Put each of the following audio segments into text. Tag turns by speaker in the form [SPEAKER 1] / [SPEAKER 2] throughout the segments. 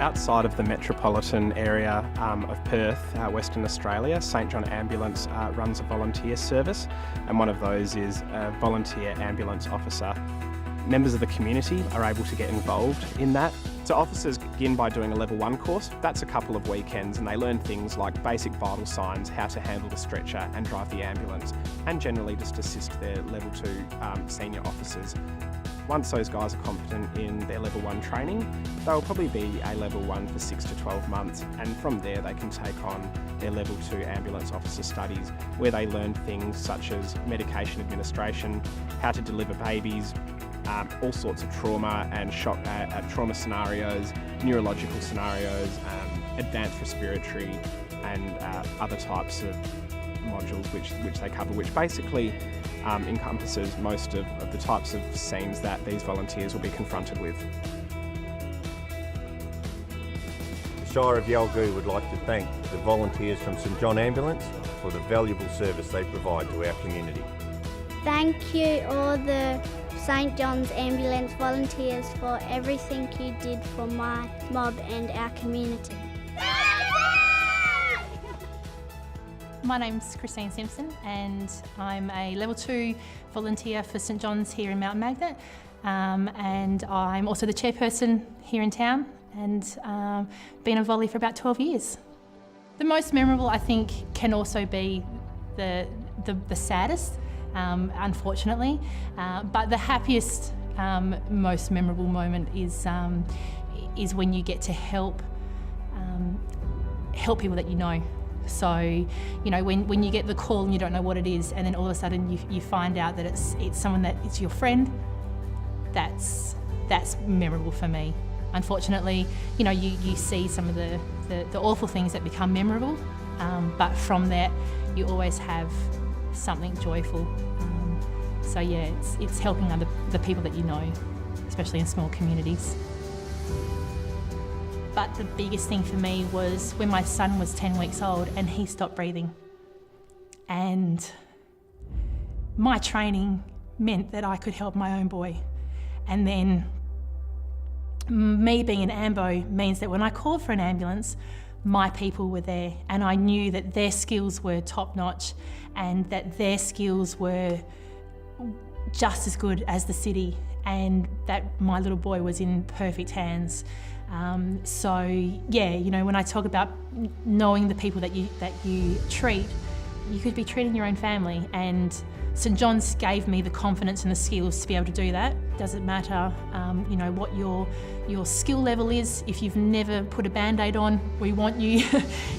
[SPEAKER 1] outside of the metropolitan area of Perth, Western Australia, St John Ambulance runs a volunteer service, and one of those is a volunteer ambulance officer. Members of the community are able to get involved in that. So officers begin by doing a level 1 course. That's a couple of weekends, and they learn things like basic vital signs, how to handle the stretcher and drive the ambulance, and generally just assist their level 2 senior officers. Once those guys are competent in their level 1 training, they'll probably be a level 1 for 6 to 12 months, and from there they can take on their level 2 ambulance officer studies, where they learn things such as medication administration, how to deliver babies, all sorts of trauma and shock trauma scenarios, neurological scenarios, advanced respiratory, and other types of modules which they cover, which basically encompasses most of the types of scenes that these volunteers will be confronted with.
[SPEAKER 2] The Shire of Yalgoo would like to thank the volunteers from St John Ambulance for the valuable service they provide to our community.
[SPEAKER 3] Thank you all the St John's Ambulance volunteers for everything you did for my mob and our community.
[SPEAKER 4] My name's Christine Simpson, and I'm a level 2 volunteer for St John's here in Mount Magnet, and I'm also the chairperson here in town, and been a volley for about 12 years. The most memorable, I think, can also be the saddest, unfortunately, but the happiest, most memorable moment is when you get to help people that you know. So, you know, when you get the call and you don't know what it is, and then all of a sudden you find out that it's someone that is your friend, that's memorable for me. Unfortunately, you know, you see some of the awful things that become memorable, but from that you always have something joyful. So yeah, it's helping the people that you know, especially in small communities. But the biggest thing for me was when my son was 10 weeks old and he stopped breathing. And my training meant that I could help my own boy. And then me being an ambo means that when I called for an ambulance, my people were there, and I knew that their skills were top notch and that their skills were just as good as the city, and that my little boy was in perfect hands. So yeah, you know, when I talk about knowing the people that you treat, you could be treating your own family, and St John's gave me the confidence and the skills to be able to do that. Doesn't matter, you know, what your skill level is. If you've never put a Band-Aid on, we want you.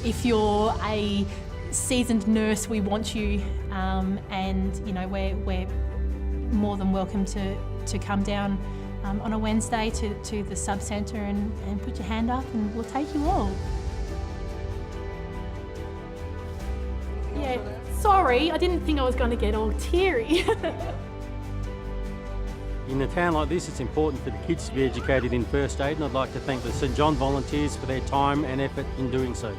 [SPEAKER 4] If you're a seasoned nurse, we want you, and you know, we're more than welcome to come down on a Wednesday to the sub-centre and put your hand up, and we'll take you all. Yeah, sorry, I didn't think I was going to get all teary.
[SPEAKER 5] In a town like this, it's important for the kids to be educated in first aid, and I'd like to thank the St John volunteers for their time and effort in doing so.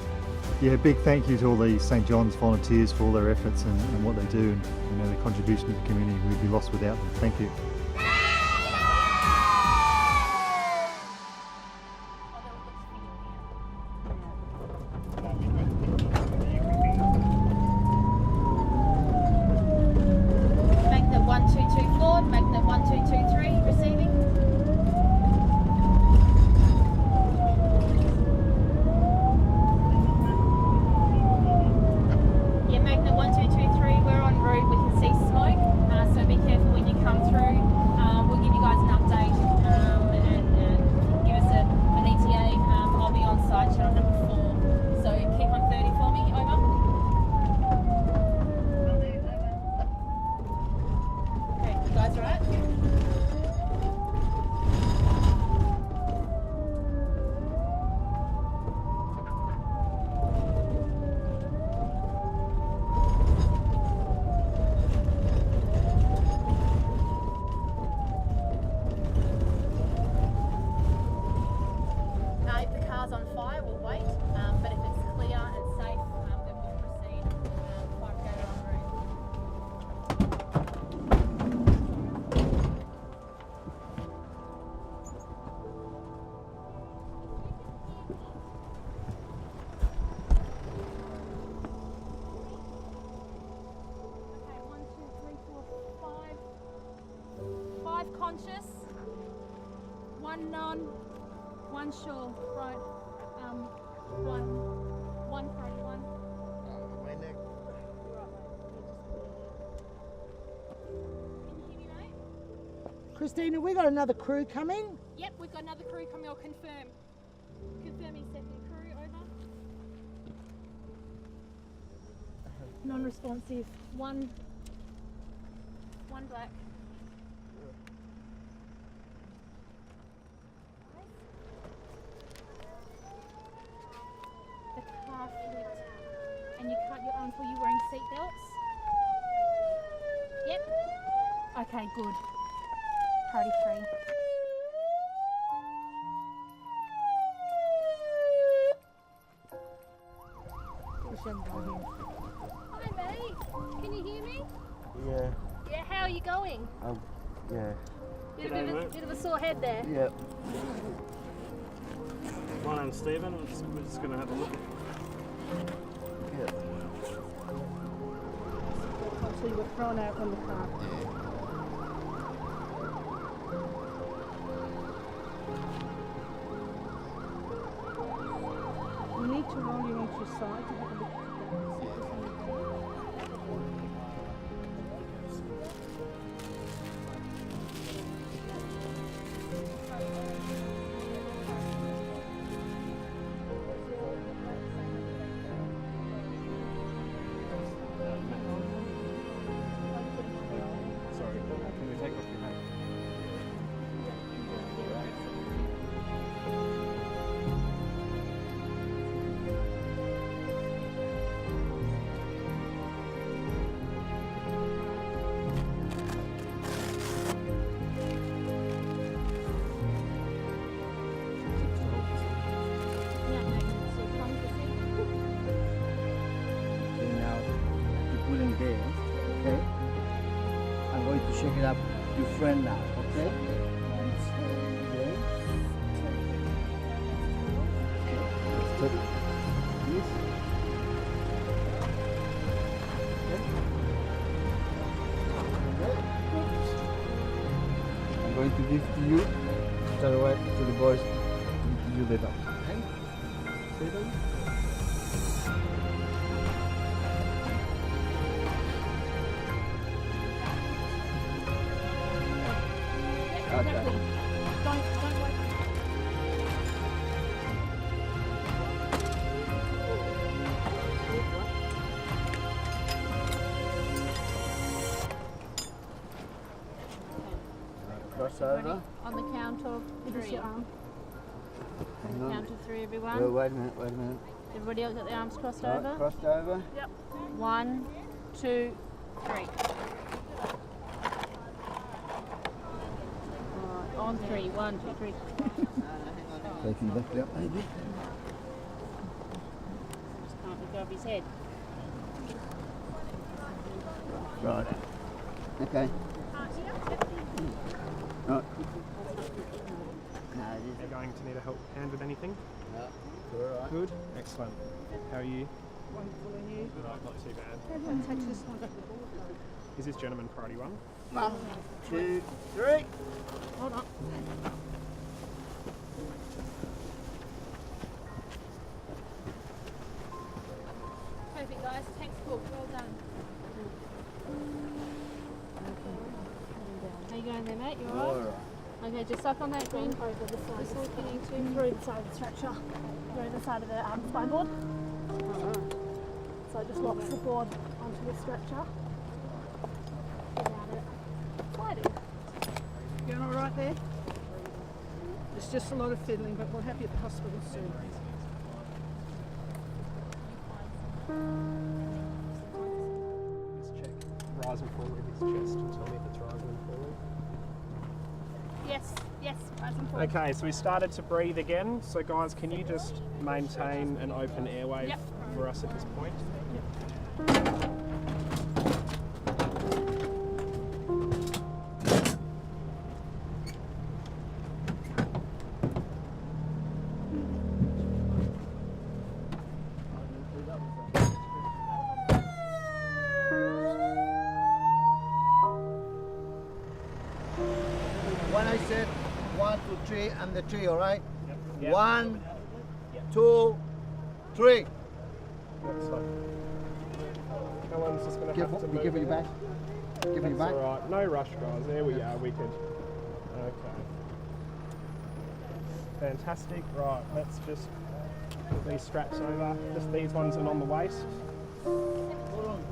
[SPEAKER 6] Yeah, big thank you to all the St John's volunteers for all their efforts and what they do, and you know, their contribution to the community. We'd be lost without them. Thank you.
[SPEAKER 4] Magnet 1224, Magnet 1223, receiving. Yeah, Magnet 1223, we're en route, we can see smoke, so be careful when you come through. One non, one sure. Right. One party, one.
[SPEAKER 2] My neck.
[SPEAKER 4] Can you hear me, mate?
[SPEAKER 7] Christina, we got another crew coming.
[SPEAKER 4] Yep, we've got another crew coming. I'll confirm. Confirming second crew, over. Non-responsive. One black. The car flipped. And you cut your arms. Were you wearing seatbelts? Yep. Okay, good. Party 3. Hi mate, can you hear me?
[SPEAKER 8] Yeah,
[SPEAKER 4] Yeah, how are you going?
[SPEAKER 8] yeah,
[SPEAKER 4] Bit of a sore head there.
[SPEAKER 8] yeah.
[SPEAKER 9] My name's Stephen. We're just going to have a look.
[SPEAKER 7] So you were thrown out from the car. You need to roll you onto your side to have a look at that.
[SPEAKER 1] Sorry, can we take off your hat?
[SPEAKER 8] Okay, now you put in there, okay? I'm going to shake it up your friend now, okay? Okay. Let's take this. I'm going to give to you, tell the right to the boys, to you later. Okay? Stay there.
[SPEAKER 4] Exactly. Don't wait.
[SPEAKER 8] Cross over.
[SPEAKER 4] On the count of 3.
[SPEAKER 8] Hang on.
[SPEAKER 4] Count of 3, everyone.
[SPEAKER 8] Oh, wait a minute.
[SPEAKER 4] Everybody else got their arms crossed
[SPEAKER 8] Right,
[SPEAKER 4] over?
[SPEAKER 8] crossed over.
[SPEAKER 4] Yep. 1, 2, 3. Alright, on 3. 1, 2, 3.
[SPEAKER 8] Take him back there, maybe.
[SPEAKER 4] Just can't let go of his head.
[SPEAKER 8] Right. Okay. Right. No,
[SPEAKER 1] Are you going to need a hand with anything?
[SPEAKER 8] no, it's all right.
[SPEAKER 1] Good, excellent. How are you?
[SPEAKER 7] Wonderful, and you?
[SPEAKER 1] Not too bad.
[SPEAKER 7] Take this one.
[SPEAKER 1] Is this gentleman priority 1?
[SPEAKER 8] 1, 2, 3.
[SPEAKER 7] Hold on.
[SPEAKER 4] Perfect, guys. Thanks, book. Well done. How you going there, mate? You
[SPEAKER 8] All
[SPEAKER 4] alright?
[SPEAKER 8] right.
[SPEAKER 4] Okay, just suck on that green.
[SPEAKER 7] Over the side.
[SPEAKER 4] That's all you need to.
[SPEAKER 7] Through the side of the structure. Through the side of the spine board. So it just locks the board onto the structure. Without it sliding. Going all right there? It's just a lot of fiddling, but we'll have you at the hospital soon.
[SPEAKER 1] Let's check. Rise and fall with his chest and tell me if it's rising and falling.
[SPEAKER 4] Yes, rise and fall.
[SPEAKER 1] Okay, so we started to breathe again. So guys, can you just maintain an open airway
[SPEAKER 4] Yep.
[SPEAKER 1] for us at this point?
[SPEAKER 8] When I said 1, 2, 3, and the 3, all right?
[SPEAKER 1] Yep.
[SPEAKER 8] 1, 2, 3.
[SPEAKER 1] Helen's just going to have to
[SPEAKER 8] Be
[SPEAKER 1] move.
[SPEAKER 8] careful your back. Careful your back.
[SPEAKER 1] All right, no rush, guys. There we are. We could. Okay. Fantastic. Right, let's just put these straps over. Just these ones and on the waist.
[SPEAKER 8] Hold on.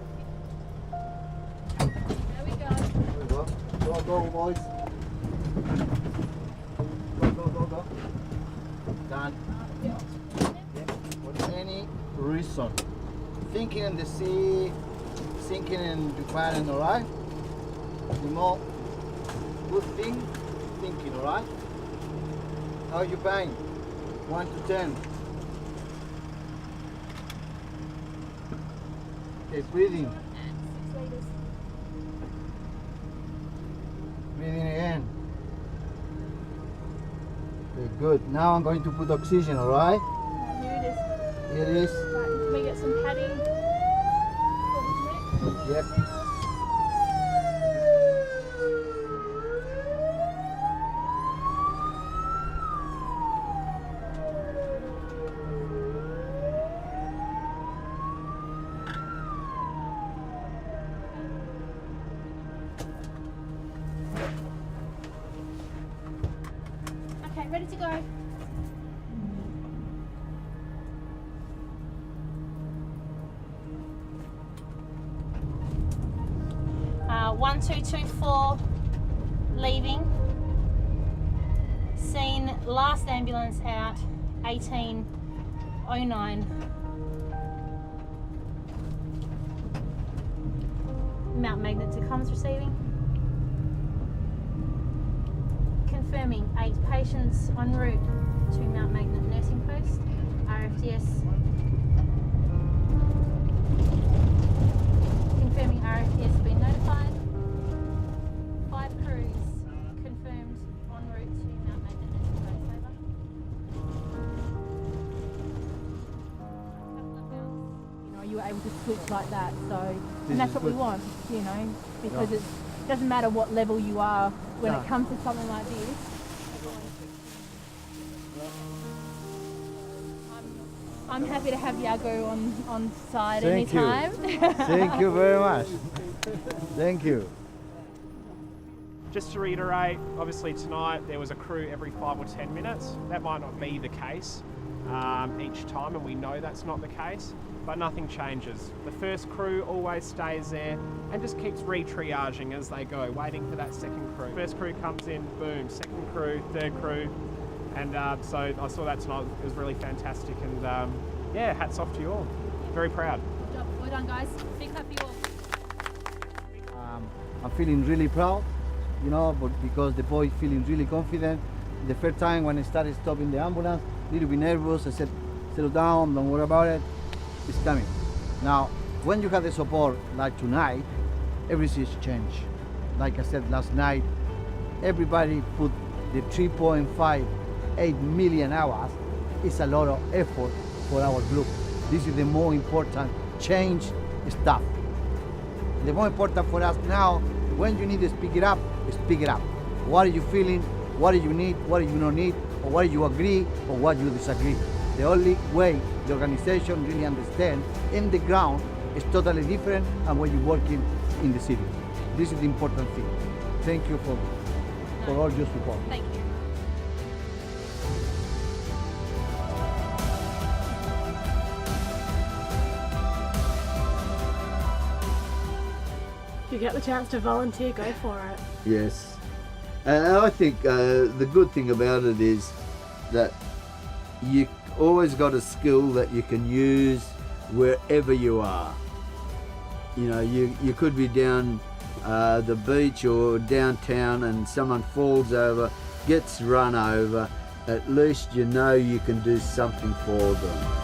[SPEAKER 4] There we go.
[SPEAKER 8] There we go. Go, go, boys. Go, go, go, go. Done. For any reason. Thinking in the sea, sinking in Japan, alright? The more good thing, thinking, alright? How are you buying? 1 to 10. Okay, breathing.
[SPEAKER 4] 6 liters.
[SPEAKER 8] Breathing again. Okay, good. Now I'm going to put oxygen, alright?
[SPEAKER 4] Here it is.
[SPEAKER 8] Here it is.
[SPEAKER 4] Right, can we get some padding?
[SPEAKER 8] Yep.
[SPEAKER 4] Okay, ready to go. 1224 leaving. Seen last ambulance out 1809. Mount Magnet to comms receiving. Confirming 8 patients en route to Mount Magnet nursing post. RFDS. Confirming RFDS has been notified. 5 crews confirmed en route to Mount Magnet nursing post. Over. You were able to switch like that, so and that's what we want, you know, because it doesn't matter what level you are when it comes to something like this. I'm happy to have Yago on side
[SPEAKER 8] Thank you.
[SPEAKER 4] anytime.
[SPEAKER 8] Thank you very much. Thank you.
[SPEAKER 1] Just to reiterate, obviously tonight there was a crew every 5 or 10 minutes. That might not be the case each time, and we know that's not the case, but nothing changes. The first crew always stays there and just keeps re-triaging as they go, waiting for that second crew. First crew comes in, boom, second crew, third crew, and so I saw that tonight. It was really fantastic, and yeah, hats off to you all. Very proud.
[SPEAKER 4] Good job. Well done, guys. Big clap for you all.
[SPEAKER 8] I'm feeling really proud, you know, but because the boy feeling really confident. The first time when I started stopping the ambulance, a little bit nervous. I said, settle down, don't worry about it. It's coming. Now, when you have the support like tonight, everything's changed. Like I said last night, everybody put the 3.58 million hours. It's a lot of effort for our group. This is the more important change stuff. The more important for us now, when you need to speak it up, speak it up. What are you feeling? What do you need? What do you not need? Or what do you agree? Or what you disagree? The only way the organization really understands in the ground is totally different than when you're working in the city. This is the important thing. Thank you for all your support.
[SPEAKER 4] Thank you.
[SPEAKER 10] If you get the chance to volunteer, go for it.
[SPEAKER 11] Yes. And I think the good thing about it is that you always got a skill that you can use wherever you are. You know, you could be down the beach or downtown and someone falls over, gets run over. At least you know you can do something for them.